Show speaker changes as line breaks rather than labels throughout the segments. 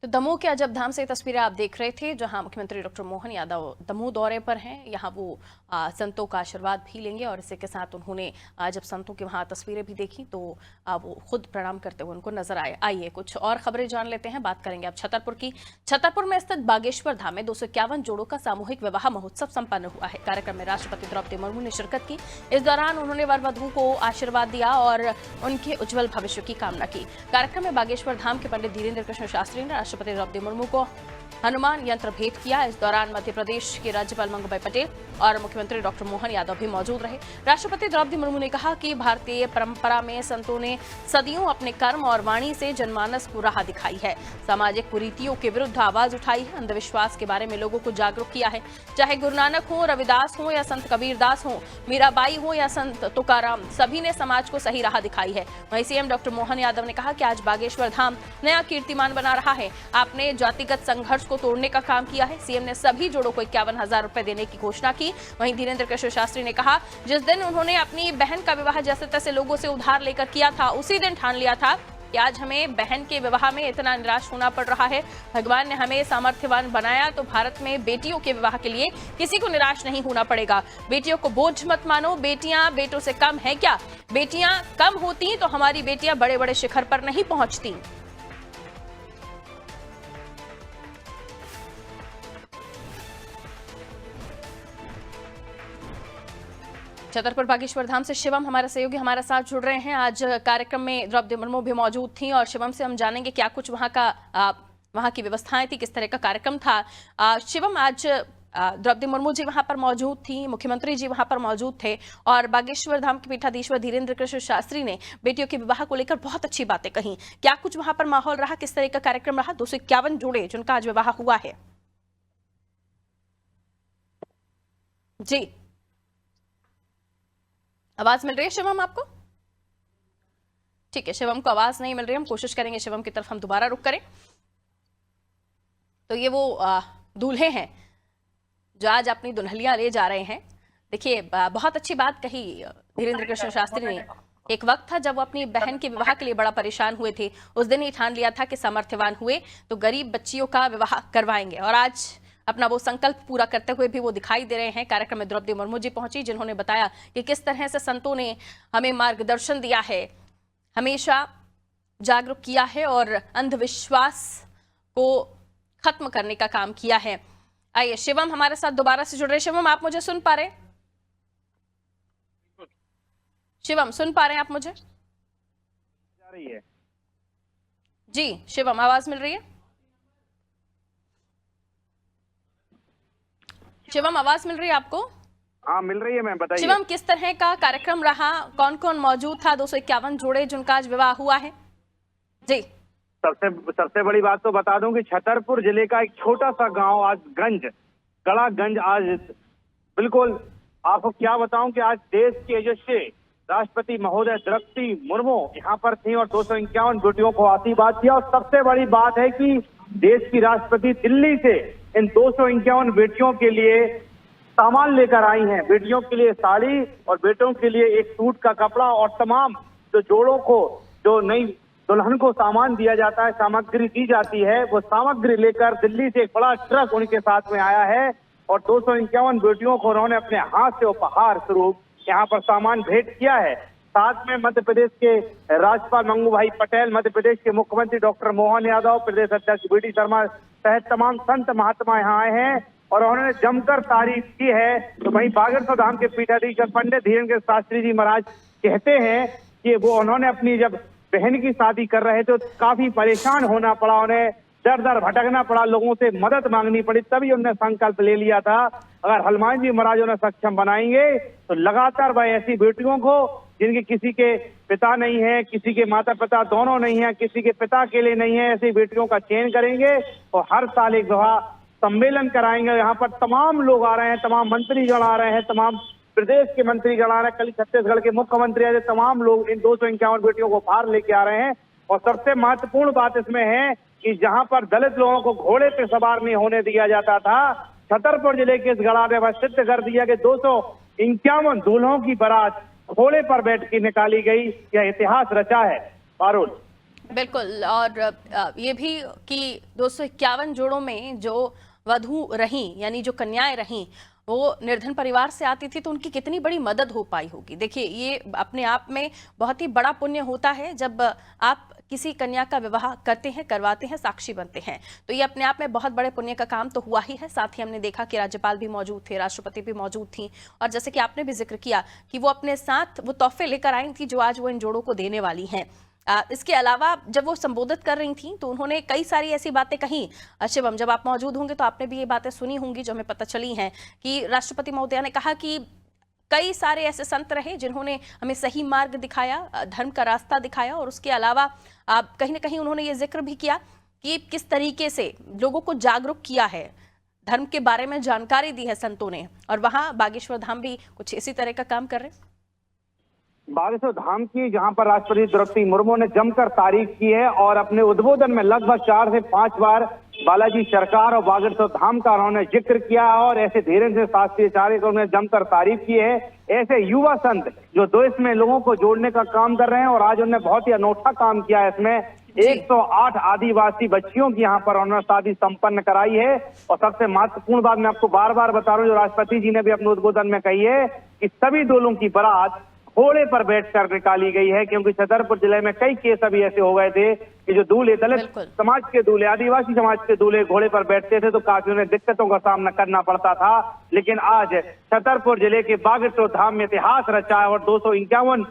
तो दमोह के अजब धाम से तस्वीरें आप देख रहे थे, जहां मुख्यमंत्री डॉक्टर मोहन यादव दमोह दौरे पर हैं। यहां वो संतों का आशीर्वाद भी लेंगे और इसी के साथ उन्होंने जब संतों की वहां तस्वीरें भी देखी तो वो खुद प्रणाम करते हुए उनको नजर आए। आइए कुछ और खबरें जान लेते हैं। बात करेंगे अब छतरपुर की। छतरपुर में स्थित बागेश्वर धाम में 251 जोड़ों का सामूहिक विवाह महोत्सव संपन्न हुआ है। कार्यक्रम में राष्ट्रपति द्रौपदी मुर्मू ने शिरकत की। इस दौरान उन्होंने वर वधू को आशीर्वाद दिया और उनके उज्जवल भविष्य की कामना की। कार्यक्रम में बागेश्वर धाम के पंडित धीरेन्द्र कृष्ण शास्त्री ने राष्ट्रपति द्रौपदी मुर्मू को हनुमान यंत्र भेंट किया। इस दौरान मध्य प्रदेश के राज्यपाल मंगूभाई पटेल और मुख्यमंत्री डॉक्टर मोहन यादव भी मौजूद रहे। राष्ट्रपति द्रौपदी मुर्मू ने कहा कि भारतीय परंपरा में संतों ने सदियों अपने कर्म और वाणी से जनमानस को राह दिखाई है। सामाजिक कुरीतियों के विरुद्ध आवाज उठाई है। अंधविश्वास के बारे में लोगों को जागरूक किया है। चाहे गुरु नानक हो, रविदास हो या संत कबीरदास हो, मीराबाई हो या संत तुकाराम, सभी ने समाज को सही राह दिखाई है। वहीं सीएम डॉक्टर मोहन यादव ने कहा कि आज बागेश्वर धाम नया कीर्तिमान बना रहा है। आपने जातिगत संघर्ष को तोड़ने का काम किया है। सीएम ने सभी जोड़ों को 51,000 रुपए देने की घोषणा की। वहीं धीरेन्द्र कृष्ण शास्त्री ने कहा, जिस दिन उन्होंने अपनी बहन का विवाह जैसे तैसे लोगों से उधार लेकर किया था, उसी दिन ठान लिया था कि आज हमें बहन के विवाह में इतना निराश होना पड़ रहा है। भगवान ने हमें सामर्थ्यवान बनाया तो भारत में बेटियों के विवाह के लिए किसी को निराश नहीं होना पड़ेगा। बेटियों को बोझ मत मानो। बेटियां बेटों से कम है क्या? बेटियां कम होती तो हमारी बेटियां बड़े बड़े शिखर पर नहीं पहुंचती। छतरपुर बागेश्वर धाम से शिवम हमारे सहयोगी हमारे साथ जुड़ रहे हैं। आज कार्यक्रम में द्रौपदी मुर्मू भी मौजूद थी और शिवम से हम जानेंगे क्या कुछ वहां की व्यवस्थाएं थी, किस तरह का कार्यक्रम था। शिवम, आज द्रौपदी मुर्मू जी वहां पर मौजूद थी, मुख्यमंत्री जी वहां पर मौजूद थे और बागेश्वर धाम के पीठाधीश्वर धीरेन्द्र कृष्ण शास्त्री ने बेटियों के विवाह को लेकर बहुत अच्छी बातें कही। क्या कुछ वहां पर माहौल रहा, किस तरह का कार्यक्रम रहा? 251 जोड़े जिनका आज विवाह हुआ है। जी, आवाज मिल रही है शिवम आपको? ठीक है, शिवम को आवाज नहीं मिल रही। हम कोशिश करेंगे शिवम की तरफ हम दोबारा रुख करें। तो ये वो दूल्हे हैं जो आज अपनी दुल्हनियां ले जा रहे हैं। देखिए, बहुत अच्छी बात कही धीरेन्द्र कृष्ण शास्त्री ने। एक वक्त था जब वो अपनी बहन के विवाह के लिए बड़ा परेशान हुए थे। उस दिन ही ठान लिया था कि सामर्थ्यवान हुए तो गरीब बच्चियों का विवाह करवाएंगे और आज अपना वो संकल्प पूरा करते हुए भी वो दिखाई दे रहे हैं। कार्यक्रम में द्रौपदी मुर्मू जी पहुंची, जिन्होंने बताया कि किस तरह से संतों ने हमें मार्गदर्शन दिया है, हमेशा जागरूक किया है और अंधविश्वास को खत्म करने का काम किया है। आइए शिवम हमारे साथ दोबारा से जुड़ रहे। शिवम, आप मुझे सुन पा रहे? शिवम, सुन पा रहे हैं आप मुझे?
जा रही है
जी शिवम, आवाज मिल रही है? शिवम, आवाज मिल रही है आपको?
हाँ, मिल रही है। मैं बताइए
शिवम, किस तरह का कार्यक्रम रहा, कौन कौन मौजूद था? 251 जोड़े जिनका आज विवाह हुआ है। जी,
सबसे बड़ी बात तो बता दूं कि छतरपुर जिले का एक छोटा सा गांव आज गढ़ागंज आज बिल्कुल आपको क्या बताऊं कि आज देश के यशस्वी राष्ट्रपति महोदय द्रौपदी मुर्मू यहाँ पर थी और 251 बेटियों को आशीर्वाद दिया। और सबसे बड़ी बात है कि देश की राष्ट्रपति दिल्ली से इन 251 बेटियों के लिए सामान लेकर आई हैं। बेटियों के लिए साड़ी और बेटों के लिए एक सूट का कपड़ा और तमाम जो जोड़ों को जो नई दुल्हन को सामान दिया जाता है, सामग्री दी जाती है, वो सामग्री लेकर दिल्ली से एक बड़ा ट्रक उनके साथ में आया है और 251 बेटियों को उन्होंने अपने हाथ से उपहार स्वरूप यहाँ पर सामान भेंट किया है। साथ में मध्य प्रदेश के राज्यपाल मंगूभाई पटेल, मध्य प्रदेश के मुख्यमंत्री डॉक्टर मोहन यादव, प्रदेश अध्यक्ष बीडी शर्मा सहित तमाम संत महात्मा यहाँ आए हैं और उन्होंने जमकर तारीफ की है। तो वहीं बागेश्वर धाम के पीठाधीश्वर पंडित धीरेन्द्र शास्त्री जी महाराज कहते हैं कि वो उन्होंने अपनी जब बहन की शादी कर रहे थे तो काफी परेशान होना पड़ा, उन्हें दर दर भटकना पड़ा, लोगों से मदद मांगनी पड़ी, तभी उन्होंने संकल्प ले लिया था अगर हनुमान जी महाराज उन्हें सक्षम बनाएंगे तो लगातार वह ऐसी बेटियों को जिनके किसी के पिता नहीं है, किसी के माता पिता दोनों नहीं है, किसी के पिता अकेले नहीं है, ऐसी बेटियों का चयन करेंगे और हर साल एक विवाह सम्मेलन कराएंगे। यहाँ पर तमाम लोग आ रहे हैं, तमाम मंत्रीगण आ रहे हैं, तमाम प्रदेश के मंत्रीगण आ रहे हैं, कल छत्तीसगढ़ के मुख्यमंत्री आए, तमाम लोग इन 251 बेटियों को बाहर लेके आ रहे हैं। और सबसे महत्वपूर्ण बात इसमें है कि जहां पर दलित लोगों को घोड़े पे सवार नहीं होने दिया जाता था, छतरपुर जिले के इस गढ़ा ने वह सिद्ध कर दिया कि 251 दूल्हों की बारात घोड़े पर बैठ के निकाली गई। यह इतिहास रचा है। पारुल।
बिल्कुल। और ये भी कि 251 जोड़ों में जो वधू रहीं यानी जो कन्याएं रहीं वो निर्धन परिवार से आती थी, तो उनकी कितनी बड़ी मदद हो पाई होगी। देखिए, ये अपने आप में बहुत ही बड़ा पुण्य होता है जब आप किसी कन्या का विवाह करते हैं, करवाते हैं, साक्षी बनते हैं, तो ये अपने आप में बहुत बड़े पुण्य का काम तो हुआ ही है। साथ ही हमने देखा कि राज्यपाल भी मौजूद थे, राष्ट्रपति भी मौजूद थी, और जैसे कि आपने भी जिक्र किया कि वो अपने साथ वो तोहफे लेकर आई थी जो आज वो इन जोड़ों को देने वाली हैं। इसके अलावा जब वो संबोधित कर रही थी तो उन्होंने कई सारी ऐसी बातें कही। शिवम, जब आप मौजूद होंगे तो आपने भी ये बातें सुनी होंगी जो हमें पता चली हैं कि राष्ट्रपति महोदया ने कहा कि कई सारे ऐसे संत रहे जिन्होंने हमें सही मार्ग दिखाया, धर्म का रास्ता दिखाया, और उसके अलावा कहीं ना कहीं उन्होंने ये जिक्र भी किया कि किस तरीके से लोगों को जागरूक किया है, धर्म के बारे में जानकारी दी है संतों ने, और वहां बागेश्वर धाम भी कुछ इसी तरह का काम कर रहे हैं।
बागेश्वर धाम की जहां पर राष्ट्रपति द्रौपदी मुर्मू ने जमकर तारीफ की है और अपने उद्बोधन में लगभग 4 से 5 बार बालाजी सरकार और बागेश्वर धाम का उन्होंने जिक्र किया और ऐसे धीरेन्द्र शास्त्री आचार्य को उन्होंने जमकर तारीफ की है। ऐसे युवा संत जो देश में लोगों को जोड़ने का काम कर रहे हैं, और आज उन्होंने बहुत ही अनोखा काम किया है। इसमें 108 आदिवासी बच्चियों की यहाँ पर उन्होंने शादी संपन्न कराई है। और सबसे महत्वपूर्ण बात मैं आपको बार बार बता रहा हूँ, जो राष्ट्रपति जी ने भी अपने उद्बोधन में कही है कि सभी दूल्हों की बारात घोड़े पर बैठकर निकाली गई है, क्योंकि छतरपुर जिले में कई केस अभी ऐसे हो गए थे कि जो दूल्हे, दलित समाज के दूल्हे, आदिवासी समाज के दूल्हे घोड़े पर बैठते थे तो काफी उन्हें दिक्कतों का सामना करना पड़ता था। लेकिन आज छतरपुर जिले के बागेश्वर धाम में इतिहास रचा है और 251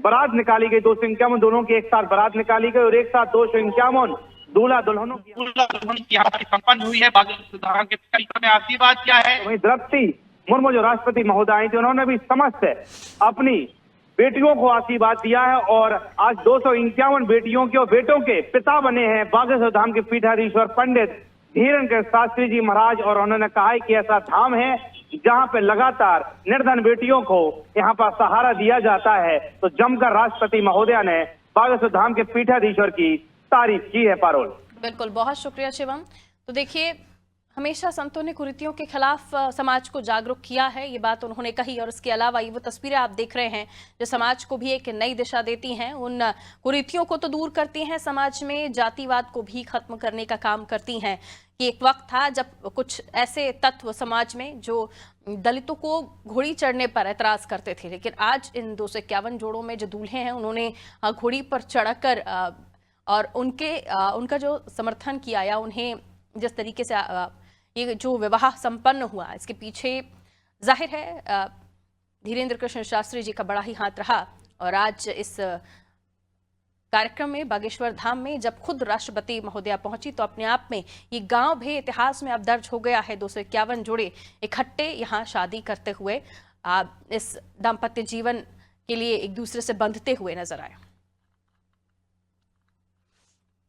बारात निकाली गई। 251 दोनों की एक साथ बारात निकाली गई और एक साथ 251 दूल्हा दुल्हनों की यहाँ पर संपन्न हुई है। बागेश्वर धाम के में आशीर्वाद क्या है। वहीं द्रौपदी मुर्मू जो राष्ट्रपति महोदय थी, उन्होंने भी समस्त अपनी बेटियों को आशीर्वाद दिया है और आज 251 बेटियों के और बेटों के पिता बने हैं बागेश्वर धाम के पीठाधीश्वर पंडित धीरेन्द्र शास्त्री जी महाराज। और उन्होंने कहा है कि ऐसा धाम है जहां पे लगातार निर्धन बेटियों को यहाँ पर सहारा दिया जाता है। तो जमकर राष्ट्रपति महोदया ने बागेश्वर धाम के पीठाधीश्वर की तारीफ की है। पारोल,
बिल्कुल, बहुत शुक्रिया शिवम। तो देखिए, हमेशा संतों ने कुरीतियों के खिलाफ समाज को जागरूक किया है, ये बात उन्होंने कही। और इसके अलावा ये वो तस्वीरें आप देख रहे हैं जो समाज को भी एक नई दिशा देती हैं, उन कुरीतियों को तो दूर करती हैं, समाज में जातिवाद को भी खत्म करने का काम करती हैं। कि एक वक्त था जब कुछ ऐसे तत्व समाज में जो दलितों को घोड़ी चढ़ने पर एतराज करते थे, लेकिन आज इन 251 जोड़ों में जो दूल्हे हैं उन्होंने घोड़ी पर चढ़कर और उनका जो समर्थन किया या उन्हें जिस तरीके से ये जो विवाह संपन्न हुआ, इसके पीछे जाहिर है धीरेन्द्र कृष्ण शास्त्री जी का बड़ा ही हाथ रहा। और आज इस कार्यक्रम में बागेश्वर धाम में जब खुद राष्ट्रपति महोदया पहुंची तो अपने आप में ये गांव भी इतिहास में अब दर्ज हो गया है। 251 जोड़े इकट्ठे यहाँ शादी करते हुए इस दाम्पत्य जीवन के लिए एक दूसरे से बंधते हुए नजर आए।